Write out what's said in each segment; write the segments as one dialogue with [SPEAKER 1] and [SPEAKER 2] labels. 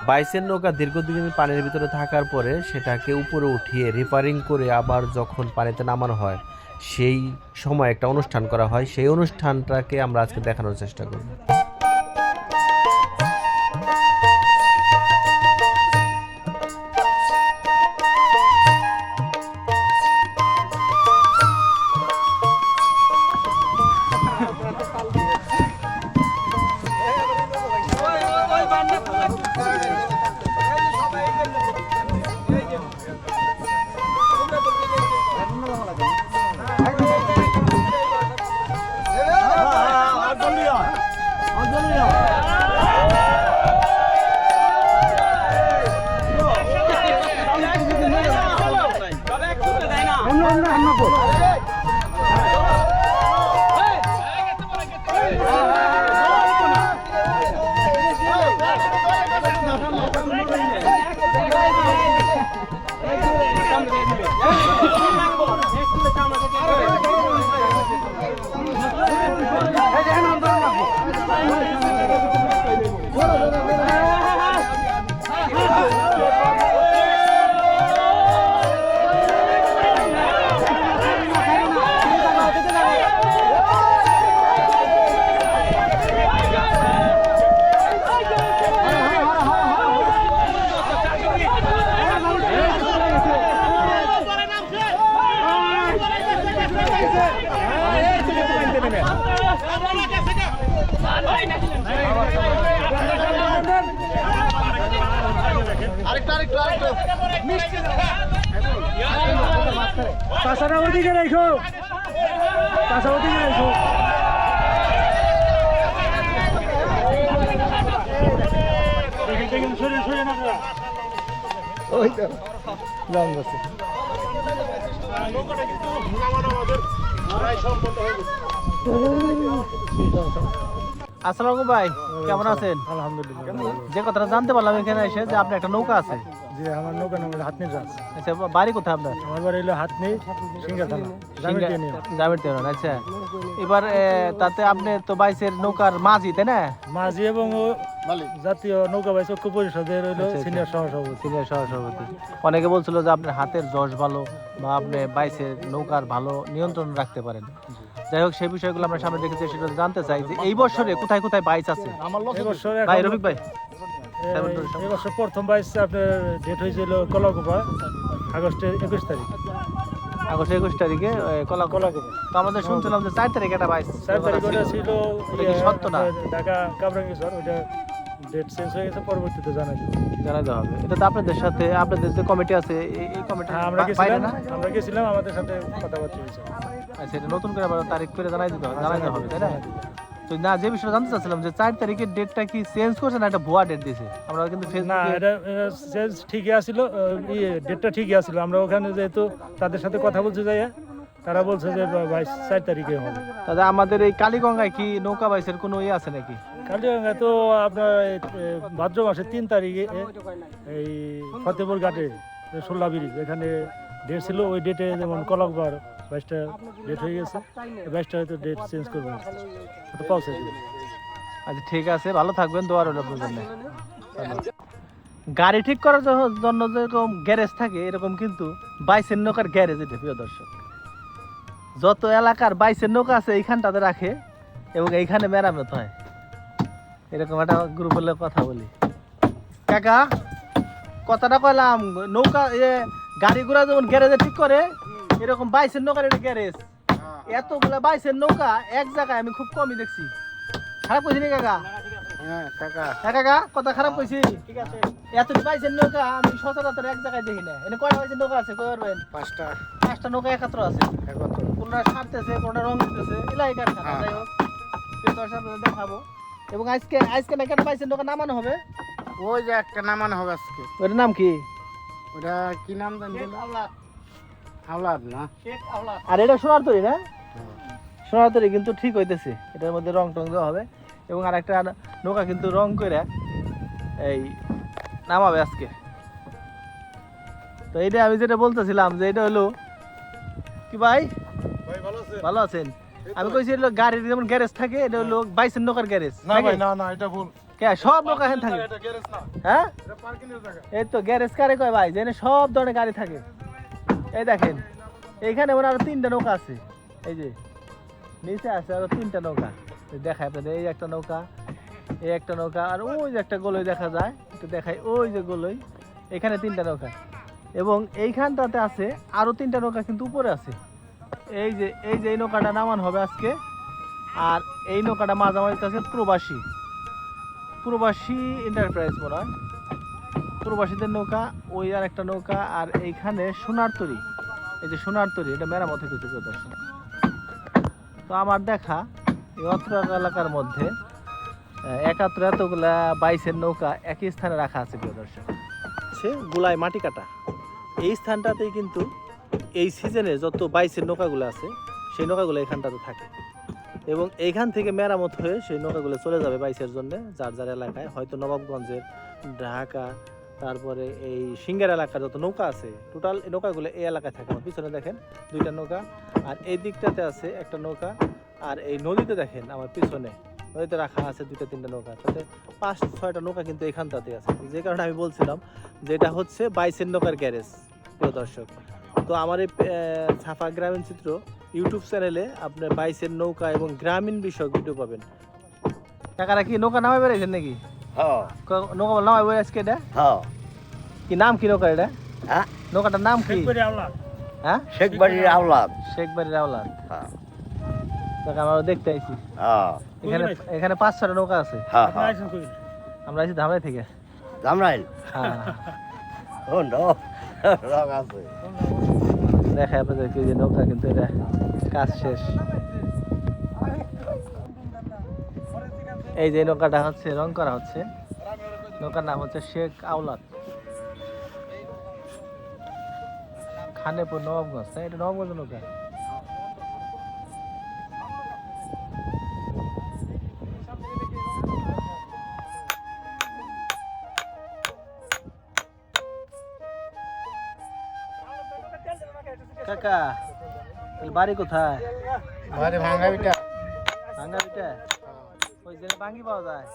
[SPEAKER 1] বাইসের নৌকা দীর্ঘদিন পানির ভিতরে থাকার পরে সেটাকে উপরে উঠিয়ে রিপারিং করে আবার যখন পানিতে নামানো হয় সেই সময় একটা অনুষ্ঠান করা হয়, সেই অনুষ্ঠানটাকে আমরা আজকে দেখানোর চেষ্টা করব।
[SPEAKER 2] চাষাটা ওদিকে রেখো, চাষা ওদিকে রেখো। সরে সরে না ওই তো রং আছে।
[SPEAKER 3] আসসালামু ভাই, কেমন আছেন?
[SPEAKER 2] আলহামদুলিল্লাহ।
[SPEAKER 3] যে কথাটা জানতে পারলাম এখানে এসে যে আপনার একটা নৌকা আছে।
[SPEAKER 2] যে আমার নৌকা নাম হাতনি জাহাজ।
[SPEAKER 3] আচ্ছা, বাড়ি কোথায় আপনার?
[SPEAKER 2] আমার বাড়ি হলো হাতনি সিঙ্গা থানা
[SPEAKER 3] জামির তেহরান। আচ্ছা, এবার তাতে আপনি তো বাইসের নৌকার মাঝি, তাই না?
[SPEAKER 2] মাঝি এবং জাতীয় নৌকা বাইচ ঐক্য পরিষদের হলো সিনিয়র সহসভাপতি।
[SPEAKER 3] সিনিয়র সহসভাপতি। অনেকে বলছিল যে আপনার হাতের যশ ভালো বা আপনি বাইসের নৌকার ভালো নিয়ন্ত্রণ রাখতে পারেন। যাই হোক, সেই বিষয়গুলো আমরা সামনে দেখেছি, সেটা জানতে চাই যে এই বছরে কোথায় কোথায় বাইচ আছে। ভাই রফিক ভাই,
[SPEAKER 2] এবছর প্রথম বাইচ আপনার ডেট হয়েছিল কলাকুপা আগস্টের 21 তারিখ।
[SPEAKER 3] আগস্ট 21 তারিখে কলাকুপা। তো আমাদের শুনছিলাম যে 4 তারিখে একটা বাইচ।
[SPEAKER 2] 4 তারিখ ওটা ছিল
[SPEAKER 3] সত্য না?
[SPEAKER 2] ঢাকা কামরাঙ্গীরচর, ওটা ডেট চেঞ্জ হয়ে গেছে, পরবর্তীতে জানাই
[SPEAKER 3] দেওয়া হবে। এটা তো আপনাদের সাথে, আপনাদের যে কমিটি আছে এই কমিটি
[SPEAKER 2] আমরা গেছিলাম, আমাদের সাথে কথাবার্তা হয়েছে।
[SPEAKER 3] আচ্ছা, এটা নতুন করে আবার তারিখ করে জানাই দেওয়া হবে, তাই না? তো না, যে বিষয়টা জানতে চাচ্ছিলাম যে 4 তারিখের ডেটটা কি চেঞ্জ করছে না একটা ভুয়া ডেট দিয়েছে? আমরা কিন্তু
[SPEAKER 2] না, এটা চেঞ্জ ঠিকই আছিল, ডেটটা ঠিকই আছিল। আমরা ওখানে যেহেতু তাদের সাথে কথা বলতে যাই, তারা বলছে যে 4 তারিখে হবে।
[SPEAKER 3] তাহলে আমাদের এই কালীগঙ্গায় কি নৌকা বাইসের কোনো ইয়ে আছে নাকি?
[SPEAKER 2] কালীগঙ্গায় তো আপনার ভাদ্র মাসের 3 তারিখে এই ফতেপুর ঘাটে 16 ব্রিজ এখানে ডেট ছিল। ওই ডেটে যেমন কলাকবার 22টা ডেট হয়ে গেছে, 22টা হয়তো ডেট চেঞ্জ করবো, তো পৌঁছে দেবে।
[SPEAKER 3] আচ্ছা, ঠিক আছে, ভালো থাকবেন, দোয়া রইল আপনার জন্য। গাড়ি ঠিক করার জন্য যেরকম গ্যারেজ থাকে, এরকম কিন্তু বাইসের নৌকার গ্যারেজ, এটা প্রিয় দর্শক। যত এলাকার বাইসের নৌকা আছে এইখানটাতে রাখে এবং এইখানে মেরামত হয়। এরকম একটা গ্রুপের লোক কথা বলি। কাকা, কথাটা কইলাম, নৌকা গাড়ি ঘোড়া যেমন গ্যারেজে ঠিক করে, এরকম বাইসের নৌকার এটা গ্যারেজ। এতগুলা বাইসের নৌকা এক জায়গায় আমি খুব কমই দেখছি। খারাপ কইছি নি কাকা? হ্যাঁ কাকা, কথা খারাপ কইছি? ঠিক আছে, এত বাইসের নৌকা আমি সচরাচর এক জায়গায় দেখি না। এনে কয়টা বাইসের নৌকা আছে কই পারবেন? 5টা নৌকা একত্র আছে। কোনটা সারতেছে, কোনটা রং দিতেছে, এলাই কারখানা। যাই হোক, আপনাদের দেখাবো। এবং আজকে না কেন বাইসের নৌকা নামানো হবে?
[SPEAKER 4] ওই যে একটা নামানো হবে আজকে।
[SPEAKER 3] ওটার নাম কি?
[SPEAKER 4] ওটা কি নাম জানি? আওলাদ না?
[SPEAKER 3] আর এটা সোনার তৈরি না? সোনার তৈরি কিন্তু ঠিক হইতেছে। এটার মধ্যে রং টং দেওয়া হবে এবং আর একটা নৌকা কিন্তু রং করে এই নামাবে আজকে। তো এইটা আমি যেটা বলতেছিলাম যে এটা হলো কি ভাই, ভালো আছেন? আমি কইছি গাড়ির যেমন গ্যারেজ থাকে, এটা হলো বাইসের নৌকার গ্যারেজ।
[SPEAKER 2] না ভাই, না এটা ভুল।
[SPEAKER 3] কে সব নৌকা এখানে থাকে হ্যাঁ এই তো গ্যারেজ কারে কয় ভাই যেখানে সব ধরনের গাড়ি থাকে এই দেখেন এইখানে মনে হয় আরো 3টা নৌকা আছে এই যে নিচে আছে আরো 3টা নৌকা দেখায় আপনাদের এই একটা নৌকা এই একটা নৌকা আর ওই যে একটা গোলই দেখা যায় একটু দেখাই ওই যে গোলই এখানে 3টা নৌকা এবং এইখানটাতে আছে আরো 3টা নৌকা কিন্তু উপরে আছে এই যে এই নৌকাটা নামান হবে আজকে আর এই নৌকাটা মাঝামাঝি আছে প্রবাসী এন্টারপ্রাইজ মনে হয় প্রবাসীদের নৌকা ওই আর একটা নৌকা আর এইখানে সোনার তরী এই যে সোনার তরী এটা মেরামত হইতেছে প্রিয় দর্শক তো আমার দেখা এই অত্র এলাকার মধ্যে একাত্তর এতগুলা 22-এর নৌকা একই স্থানে রাখা আছে প্রিয় দর্শক সে গুলায় মাটি কাটা এই স্থানটাতেই কিন্তু এই সিজনে যত 22-এর নৌকাগুলো আছে সেই নৌকাগুলো এখানটাতে থাকে এবং এইখান থেকে মেরামত হয়ে সেই নৌকাগুলো চলে যাবে 22-এর জন্য যার যার এলাকায় হয়তো নবাবগঞ্জের ঢাকা তারপরে এই সিঙ্গার এলাকার যত নৌকা আছে টোটাল এই নৌকাগুলো এই এলাকায় থাকে আমার পিছনে দেখেন 2টা নৌকা আর এই দিকটাতে আছে একটা নৌকা আর এই নদীতে দেখেন আমার পিছনে নদীতে রাখা আছে 2-3টা নৌকা তাতে 5-6টা নৌকা কিন্তু এখানটাতে আছে যে কারণে আমি বলছিলাম যে এটা হচ্ছে 22-এর নৌকার গ্যারেজ প্রিয় দর্শক তো আমার এই ছাপা গ্রামীণ চিত্র ইউটিউব চ্যানেলে আপনার 22-এর নৌকা এবং গ্রামীণ বিষয়ক ভিডিও পাবেন কাকারা কি নৌকা নামাই বেড়েছেন নাকি
[SPEAKER 4] হ্যাঁ
[SPEAKER 3] নৌকা নামাই বেড়ে আজকে এটা
[SPEAKER 4] হ্যাঁ
[SPEAKER 3] কি নাম কি নৌকা এটা
[SPEAKER 4] হ্যাঁ
[SPEAKER 3] নৌকাটার নাম কি হ্যাঁ
[SPEAKER 4] শেখ বাড়ির আওলাদ
[SPEAKER 3] শেখ বাড়ির আওলাদ
[SPEAKER 4] হ্যাঁ
[SPEAKER 3] কাকা আমরা দেখতে আইছি
[SPEAKER 4] হ্যাঁ
[SPEAKER 3] এখানে 5-6টা নৌকা আছে
[SPEAKER 4] হ্যাঁ
[SPEAKER 3] আমরা আইছি ধামরাই থেকে
[SPEAKER 4] জামরাইল
[SPEAKER 3] হ্যাঁ
[SPEAKER 4] ও নো রং আছে
[SPEAKER 3] দেখায় আপনাদেরকে যে নৌকা কিন্তু এটা কাজ শেষ এই যে নৌকাটা হচ্ছে রং করা হচ্ছে নৌকার নাম হচ্ছে শেখ আওলাদ খানেপুর নবাবগঞ্জ তাই এটা নবাবগঞ্জ নৌকা কাকা তাহলে বাড়ি কোথায়
[SPEAKER 4] বাড়ি ভাঙা বিটা
[SPEAKER 3] ভাঙ্গা পিঠা ওই জন্য ভাঙ্গি পাওয়া যায়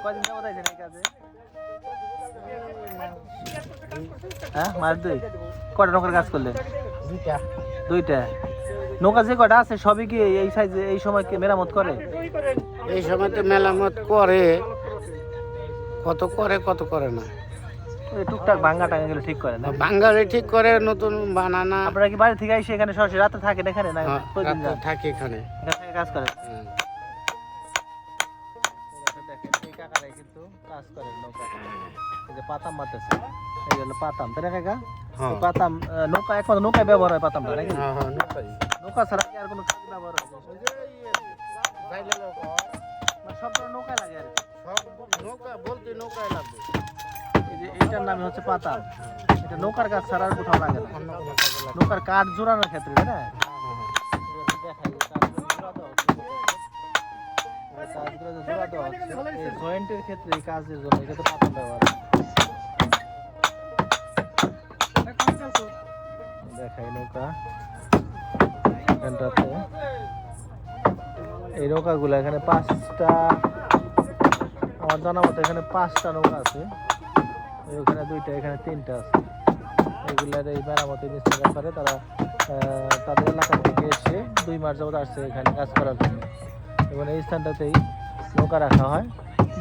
[SPEAKER 3] কয়দিন যাবো তাইছেন এই কাজে হ্যাঁ মাস 2 কয়টা নৌকার কাজ করলেন দুইটা নৌকা যে কয়টা আছে সবই কি এই সাইজে এই সময় কি মেরামত করে
[SPEAKER 4] এই সময় তো মেলামত করে কত করে না
[SPEAKER 3] ওই টুকটাক ভাঙ্গা টাঙ্গা গেলে ঠিক করে না
[SPEAKER 4] বাঙ্গালি ঠিক করে নতুন বানানা
[SPEAKER 3] আপনারা কি বাড়ি থেকে এসে এখানে সরাসরি রাতে থাকেন এখানে না প্রতিদিন যান
[SPEAKER 4] থাকে এখানে
[SPEAKER 3] এখান থেকে কাজ করেন দেখেন এই কাকারাই কিন্তু কাজ করেন নৌকা এই যে পাতাম মারতেছে এই হলো পাতাম তাই না কাকা এই পাতাম নৌকা একমাত্র নৌকায় ব্যবহার হয় পাতামটা নাকি নৌকা ছাড়া কি আর কোনো কাজ ব্যবহার হয় মানে সব ধরনের নৌকায় লাগে আর কি। এই যে এইটার নাম হচ্ছে পাতাম এটা নৌকার কাজ ছাড়া আর কোথাও লাগে না নৌকার কাঠ জোড়ানোর ক্ষেত্রে তাই না দেখাই কাজগুলো জোড়া দেওয়া হচ্ছে এই জয়েন্টের ক্ষেত্রে এই কাজের জন্য এটা তো পাতাম ব্যবহার হয়। দেখাই নৌকা এখানটাতে এই নৌকাগুলো এখানে 5টা আমার জানা মতো এখানে 5টা নৌকা আছে ওখানে 2টা এখানে 3টা আছে এগুলার এই মেরামতের মিস্ত্রির ব্যাপারে তারা তাদের এলাকা থেকে এসে 2 মাস যাবত আসছে এখানে কাজ করার জন্য এবং এই স্থানটাতেই নৌকা রাখা হয়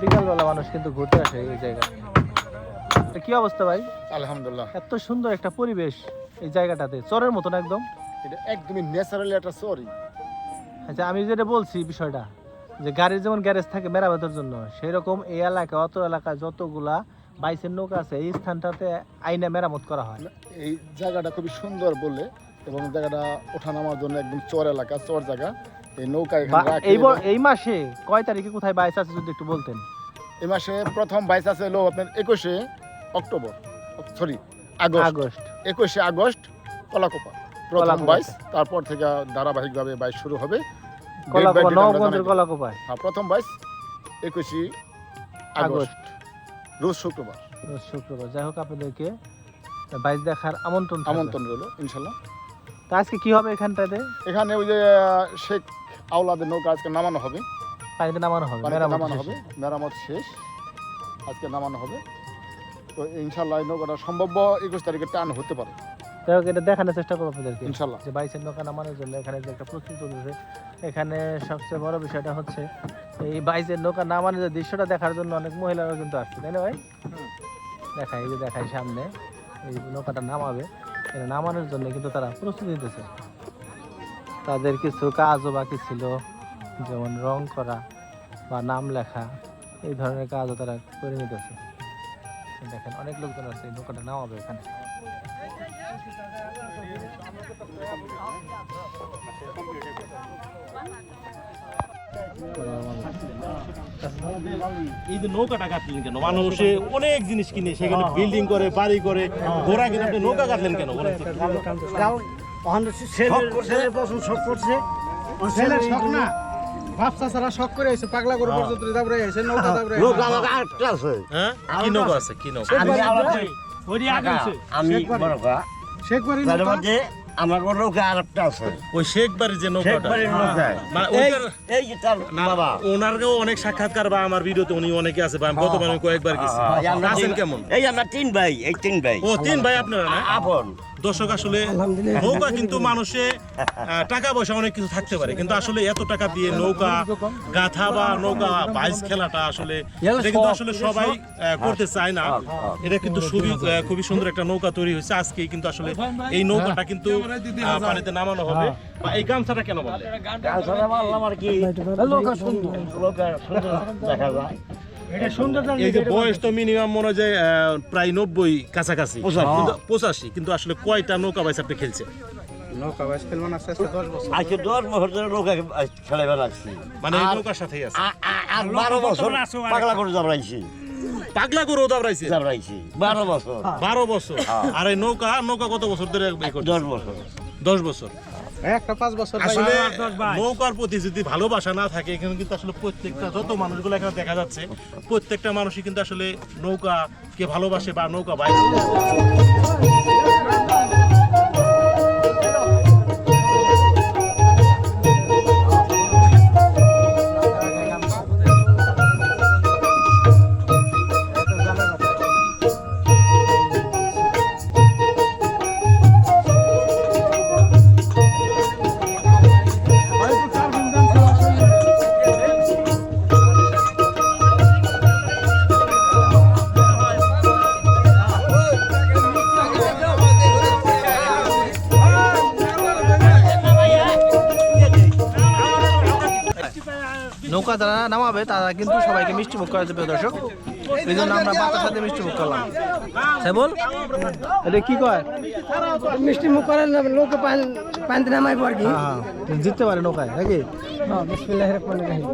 [SPEAKER 3] বিকালবেলা মানুষ কিন্তু ঘুরতে আসে এই জায়গায় কি অবস্থা ভাই
[SPEAKER 5] আলহামদুলিল্লাহ
[SPEAKER 3] এত সুন্দর একটা পরিবেশ এই জায়গাটাতে চরের মতন একদম
[SPEAKER 5] এটা একদমই ন্যাচারালি একটা সরি
[SPEAKER 3] আচ্ছা আমি যেটা বলছি বিষয়টা যে গাড়ির যেমন গ্যারেজ থাকে মেরামতের জন্য সেই রকম এই এলাকা অত এলাকায় যতগুলা 22-এর নৌকা আছে এই স্থানটাতে আইনা মেরামত করা হয়
[SPEAKER 5] এই জায়গাটা খুবই সুন্দর বলে এবং জায়গাটা ওঠানামার জন্য একদম চর এলাকা চর জায়গা এই নৌকা এখানে রাখে
[SPEAKER 3] এই মাসে কয় তারিখে কোথায় বাইস আছে যদি একটু বলতেন
[SPEAKER 5] এই মাসে প্রথম বাইস আছে হলো আপনার 21শে অক্টোবর সরি আগস্ট 21শে আগস্ট কলাকোপা প্রথম বাইস তারপর থেকে ধারাবাহিকভাবে বাইস শুরু হবে
[SPEAKER 3] কলাকোপা নবগঞ্জের কলাকোপায়
[SPEAKER 5] হ্যাঁ প্রথম বাইস 21শে আগস্ট রোজ শুক্রবার
[SPEAKER 3] যাই হোক আপনাদেরকে বাইস দেখার আমন্ত্রণ
[SPEAKER 5] রইল ইনশাল্লাহ
[SPEAKER 3] তা আজকে কি হবে এখানটাতে
[SPEAKER 5] এখানে ওই যে শেখ আওলাদের নৌকা আজকে নামানো হবে
[SPEAKER 3] পানিতে নামানো হবে,
[SPEAKER 5] পানিতে
[SPEAKER 3] মেরামত
[SPEAKER 5] নামানো
[SPEAKER 3] শেষে।
[SPEAKER 5] হবে, মেরামত শেষ, আজকে নামানো হবে। তো ইনশাল্লাহ এই নৌকাটা সম্ভাব্য 21 তারিখে টান হতে পারে
[SPEAKER 3] যাই হোক, এটা দেখানোর চেষ্টা করবো আপনাদেরকে
[SPEAKER 5] ইনশাল্লাহ।
[SPEAKER 3] যে বাইসের নৌকা নামানোর জন্য এখানে যে একটা প্রস্তুতি চলছে। এখানে সবচেয়ে বড় বিষয়টা হচ্ছে এই বাইসের নৌকা নামানোর যে দৃশ্যটা দেখার জন্য অনেক মহিলারা কিন্তু আসছে, তাই না ভাই? দেখাই, এই যে দেখাই সামনে এই নৌকাটা নামাবে, এটা নামানোর জন্য কিন্তু তারা প্রস্তুতি নিতেছে। তাদের কিছু কাজও বাকি ছিল, যেমন রং করা বা নাম লেখা, এই ধরনের কাজও তারা করে নিতেছে। দেখেন অনেক লোকজন আছে, এই নৌকাটা নামাবে এখানে।
[SPEAKER 6] এই যে নৌকাটা কাটলেন কেন? মানুষে অনেক জিনিস কিনে সেখানে বিল্ডিং করে, বাড়ি করে, ঘোরা কিনে, আপনি নৌকা কাটলেন কেন বলেন তো?
[SPEAKER 4] ছেলের শখ না, ভাবসা সারা শখ করে আইছে, পাগলা করে পর্যন্ত দাবড়ে আইছে, নৌকা দাবড়ে
[SPEAKER 6] হ্যাঁ, কি নৌকা আছে? কি নৌকা?
[SPEAKER 7] আমি বড়কা
[SPEAKER 4] শেখ বাড়ি
[SPEAKER 7] তার মধ্যে আমার নৌকা আরেকটা আছে
[SPEAKER 6] ওই শেখ বাড়ির যে নৌকাটা,
[SPEAKER 7] শেখবাড়ির নৌকা
[SPEAKER 6] মানে
[SPEAKER 7] এই
[SPEAKER 6] ওইটার
[SPEAKER 7] এই যে তার
[SPEAKER 6] না,
[SPEAKER 7] বাবা
[SPEAKER 6] ওনারও অনেক সাক্ষাৎকার বা আমার ভিডিওতে উনি অনেকে আছে বা আমি গতবার আমি কয়েকবার গেছি। আছেন কেমন?
[SPEAKER 7] এই আমরা 3 ভাই, এই 3 ভাই
[SPEAKER 6] ও 3 ভাই আপনারা না?
[SPEAKER 7] আপন
[SPEAKER 6] দর্শক, আসলে নৌকা কিন্তু মানুষে টাকা পয়সা অনেক কিছু থাকতে পারে, কিন্তু আসলে এত টাকা দিয়ে নৌকা গাথা বা নৌকা বাইচ খেলাটা আসলে এটা কিন্তু আসলে সবাই করতে চায় না। এটা কিন্তু খুবই সুন্দর একটা নৌকা তৈরি হয়েছে আজকেই, কিন্তু আসলে এই নৌকাটা কিন্তু পানিতে নামানো হবে। বা এই গামছাটা কেন বলে?
[SPEAKER 7] গাছটা মারলাম আর কি নৌকা সুন্দর দেখা যায়।
[SPEAKER 6] এই যে বয়স তো মিনিমাম মনে হয় যে প্রায় 90 কাছাকাছি, 85, কিন্তু আসলে কয়টা নৌকা বাইচ আপনি খেলছেন?
[SPEAKER 4] নৌকা বাইস খেলবো না, শেষ 10 বছর
[SPEAKER 7] আজকে 10 বছর ধরে নৌকা খেলে বেড়াচ্ছি,
[SPEAKER 6] মানে এই নৌকার সাথেই আছে।
[SPEAKER 7] আর 12 বছর পাগলা করে যাবড়াইছি
[SPEAKER 6] পাগলা করে দাবড়াইছে
[SPEAKER 7] 12 বছর
[SPEAKER 6] 12 বছর। আর এই নৌকা কত বছর ধরে
[SPEAKER 7] 10 বছর
[SPEAKER 6] 10 বছর।
[SPEAKER 4] একটা 5 বছর
[SPEAKER 6] আসলে নৌকার প্রতি যদি ভালোবাসা না থাকে, এখানে কিন্তু আসলে প্রত্যেকটা যত মানুষগুলো এখানে দেখা যাচ্ছে, প্রত্যেকটা মানুষই কিন্তু আসলে নৌকাকে ভালোবাসে বা নৌকা বাইক।
[SPEAKER 3] নৌকা যারা নামাবে তারা কিন্তু সবাইকে মিষ্টি মুখ করা যাবে দর্শক, এই জন্য আমরা বাতার সাথে মিষ্টি মুখ করলাম। বল এটা কি কয়?
[SPEAKER 4] মিষ্টি মুখ করেন লোকে পানিতে নামাই পর কি
[SPEAKER 3] হ্যাঁ, জিততে পারে নৌকায় নাকি?
[SPEAKER 4] বিসমিল্লাহির রহমানির রহিম।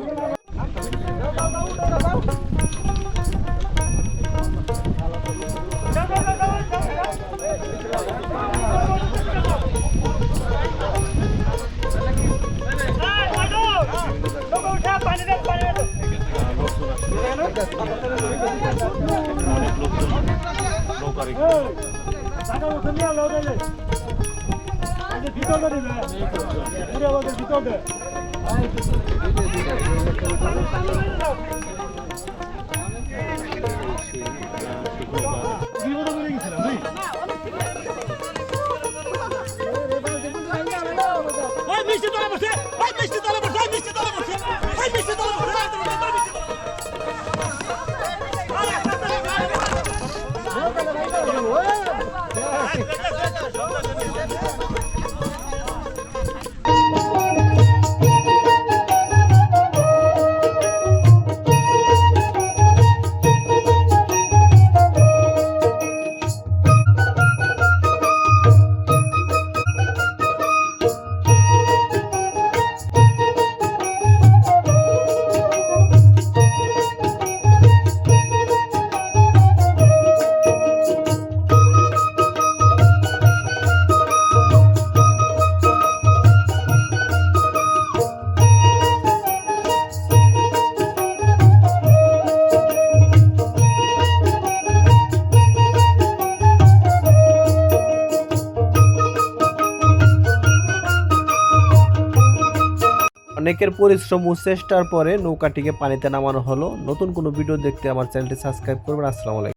[SPEAKER 1] অনেকের পরিশ্রম ও চেষ্টার পরে নৌকাটিকে পানিতে নামানো হলো। নতুন কোনো ভিডিও দেখতে আমার চ্যানেলটি সাবস্ক্রাইব করবেন। আসসালামু আলাইকুম।